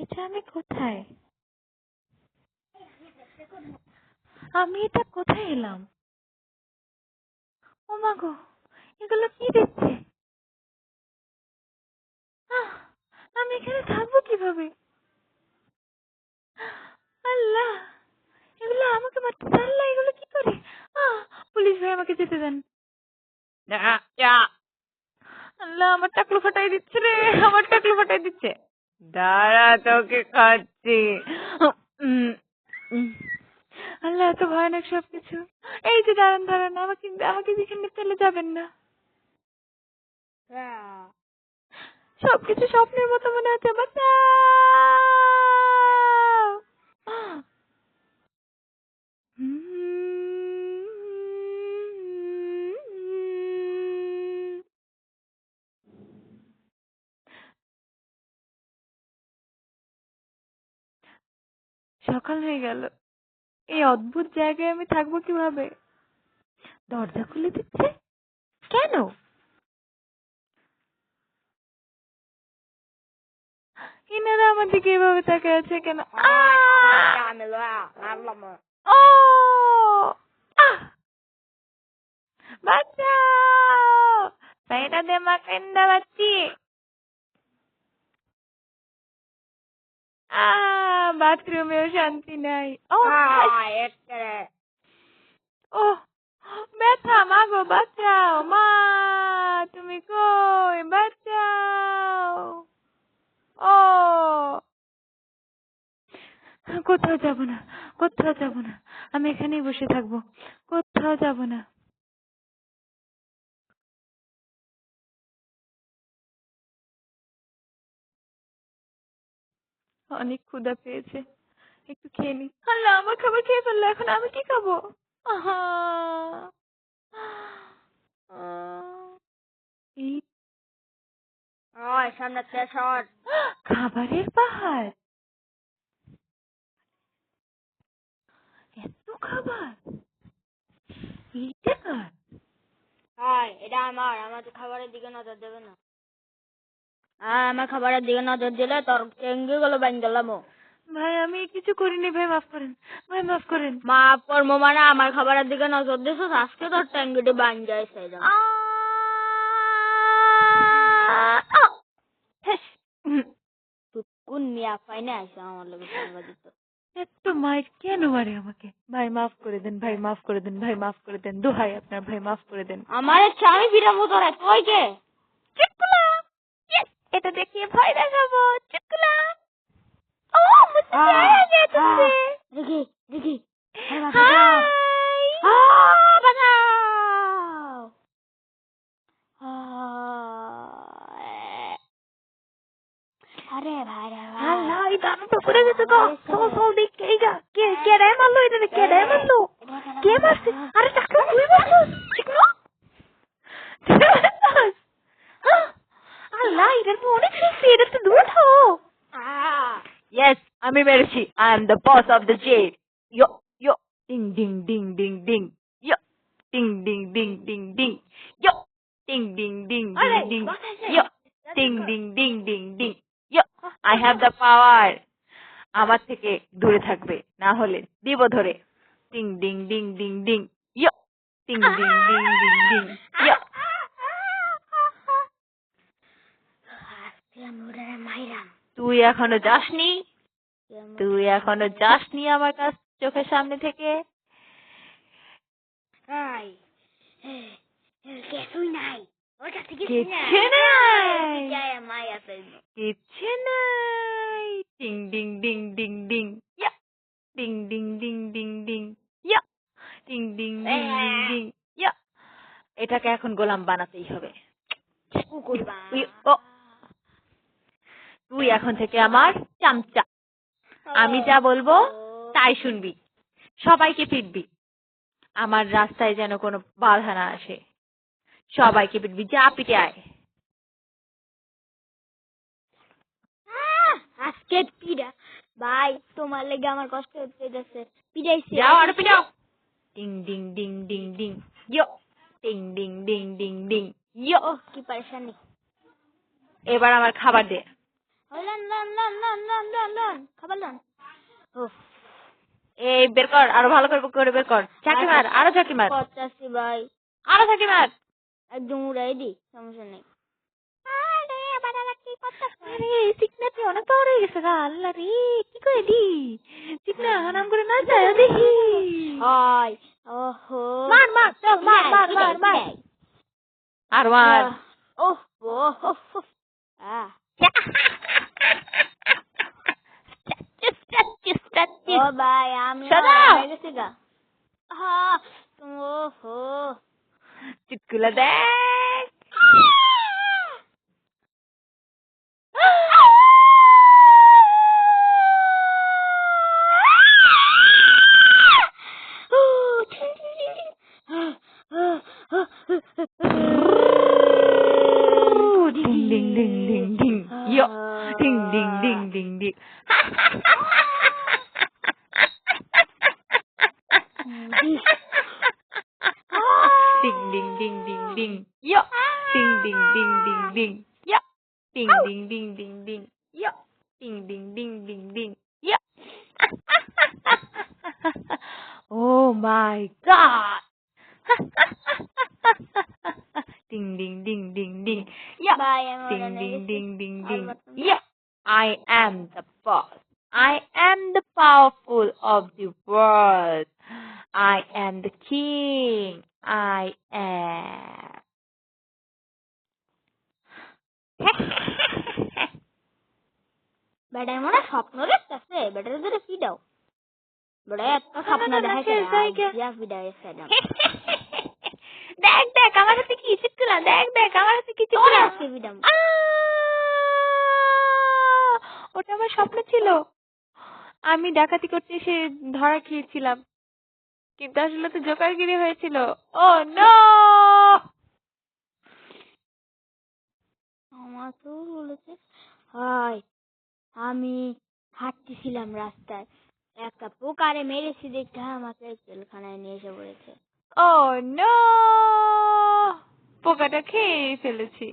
এটা আমি কোথায়? আমি এটা কোথায় এলাম? ও মা গো, এগুলো কি দিচ্ছে? আহ, আমি এখানে থাকবো কিভাবে? আল্লাহ, এগুলো আমাকে মারতে, আল্লাহ এগুলো কি করে? পুলিশ ভাই আমাকে যেতে দেন। আল্লাহ, আমার টাকলু ফাটাই দিচ্ছে রে, আমার টাকলু ফাটাই দিচ্ছে। দাঁড়া, তোকে খাচ্ছি। উম, উম। আল্লাহ, এত ভয়ানক সবকিছু। এই যে দাঁড়ান দাঁড়ান, আমাকে আমাকে যেখানে ফেলে যাবেন না। সবকিছু স্বপ্নের মতো মনে হচ্ছে। বাঁচাও! সকাল হয়ে গেল। এই অদ্ভুত জায়গায় আমি থাকবো কিভাবে? দরজা খুলে দিচ্ছে কেন? এনারা আমার দিকে এভাবে তাকিয়ে আছে কেন? ও বাঁচাও! বাইরে দে, মা কেন্দা বাচ্চি। বাথরুমেও শান্তি নাই। ও ও ব্যথা, মা গো বাঁচাও, মা তুমি কই? বাঁচাও! ও কোথাও যাব না, কোথাও যাব না, আমি এখানেই বসে থাকবো, কোথাও যাব না। অনেক ক্ষুধা পেয়েছে, একটু খেয়ে নি। আল্লাহ, আমার খাবার খেয়ে ফেললো, এখন আমি কি খাবো? আহা! এই সামনে শট খাবারের পাহাড়, এত খাবার, এইটা কার? এটা আমার তো খাবারের দিকে নজর দেবে না। আমার খাবারের দিকে নজর দিলে তোর চেঙ্গি গুলো বান গেলাম। ভাই আমি কিছু করিনি, ভাই মাফ করেন, ভাই মাফ করেন। মাফ করবো মানে আমার খাবারের দিকে নজর দিছ, আজকে তোর টেঙ্গিটি বান যায় সেই জন্য। কোন মিয়া পাইনে আসে আমার লোকের সঙ্গে দিত। এত মাইর কেন মারে আমাকে? ভাই মাফ করে দেন, ভাই মাফ করে দেন, ভাই মাফ করে দেন, দোহাই আপনার, ভাই মাফ করে দেন। আমার স্বামী ফিরাবো তোরা তুই কে? চুটকুলা, এটা দেখিয়ে ভয় দেখাবো। চুটকুলা, ও মুঝে प्यार आ गया तुमसे। দেখি দেখি हाय বাঁচাও। अरे भाई रे भाई আল্লাহ, এই দাম তো পড়ে গেছে গো। সব দেখ কে যা, কে রে মারলো? এটা কে রে মারলো? কে মারছে? আরে টাকলু, তুই মারছিস? চিকনো তুই মারছিস? আল্লাহ, এটার তো অনেক শক্তি, এটা তো দূর হো। Yes, আমি মেরেছি। I am the boss of the jail. Yo, yo, ding, ding, ding, ding, ding. Yo, ding, ding, ding, ding, ding. Yo, ding, ding, ding, ding, ding. Yo, ding, ding, ding, ding, ding. Yo, I have the power. আমার থেকে দূরে থাকবে, না হলে দিব ধরে। টিং ding ding ding ding. ইয়ো, টিং ডিং ডিং ডিং ডিং। ইয়ো। তুই এখনো যাসনি, তুই এখনো যাসনি আমার কাছ, চোখের সামনে থেকে। কিছুই নাই ওর কাছে কিচ্ছু নাই, কিচ্ছু নাই। টিং ডিং ডিং ডিং ডিং। ইয়া, টিং ডিং ডিং ডিং ডিং। ইয়া, টিং ডিং ডিং ডিং ডিং। ইয়া, এটাকে এখন গোলাম বানাতেই হবে। তুই এখন থেকে আমার চামচা, আমি যা বলবো তাই শুনবি, সবাইকে পিটবি, আমার রাস্তায় যেন কোনো বাধা না আসে, সবাইকে পিটবি, যা পিটে আয়। আজকে পিড়া ভাই তোমার লেগে আমার কষ্ট হচ্ছে যাচ্ছে, পিড়াইছে যাও আর পিটাও। টিং ডিং ডিং ডিং ডিং। ইয়ো, টিং ডিং ডিং ডিং ডিং। ইয়ো, কি পরেশানি। এবার আমার খাবার দে। লন খাবার লন। এই বের কর, আরো ভালো করে বের কর। ঝাঁকি মার, আরো ঝাঁকি মার, 85 ভাই, আরো ঝাঁকি মার। একদম উড়াই দি, সমস্যা নেই। আরে চিকনাটি অনেক পাওয়ার হয়ে গেছে গা। আল্লাহ রে, কি করে দি চিকনা হারাম করে না যায় দেখি। হাই ওহো, মার মার চল, মার মার মার মার আর মার। ওহ ওহ আহ ও ভাই আমি হয়ে গেছি গা। ওহো চিটকুলা দেখ। Ding ding ding ding ding. Yo. Ding ding ding ding ding. Ding ding ding ding ding. Yo. Ding ding ding ding ding. Yo. Ding ding ding ding ding. Yo. Ding ding ding ding ding. Yo. Oh my God. Ding ding ding ding ding. Yeah. Ding ding ding ding ding. Yeah. I am the boss. I am the powerful of the world. I am the king. I am. Better মনে স্বপ্ন দেখতেছে, better ধরে কি দাও, বেটা এত স্বপ্ন দেখাইছে দেখ দেখ আমার হাতে কি চিটকুলা, দেখ দেখ আমার হাতে কি চিটকুলা। ওটা আমার স্বপ্ন ছিল, আমি ডাকাতি করতে এসে ধরা খেয়েছিলাম, কিন্তু আসলে তো জোকারগিরি হয়েছিল। ও নো, আমার তো বলেছে হাই, আমি হাঁটতেছিলাম রাস্তায়, একটা পোকারে মেরেছি দেখতে আমাকে জেলখানায় নিয়ে এসে পড়েছে। ও নো, পোকাটা খেয়ে ফেলেছি।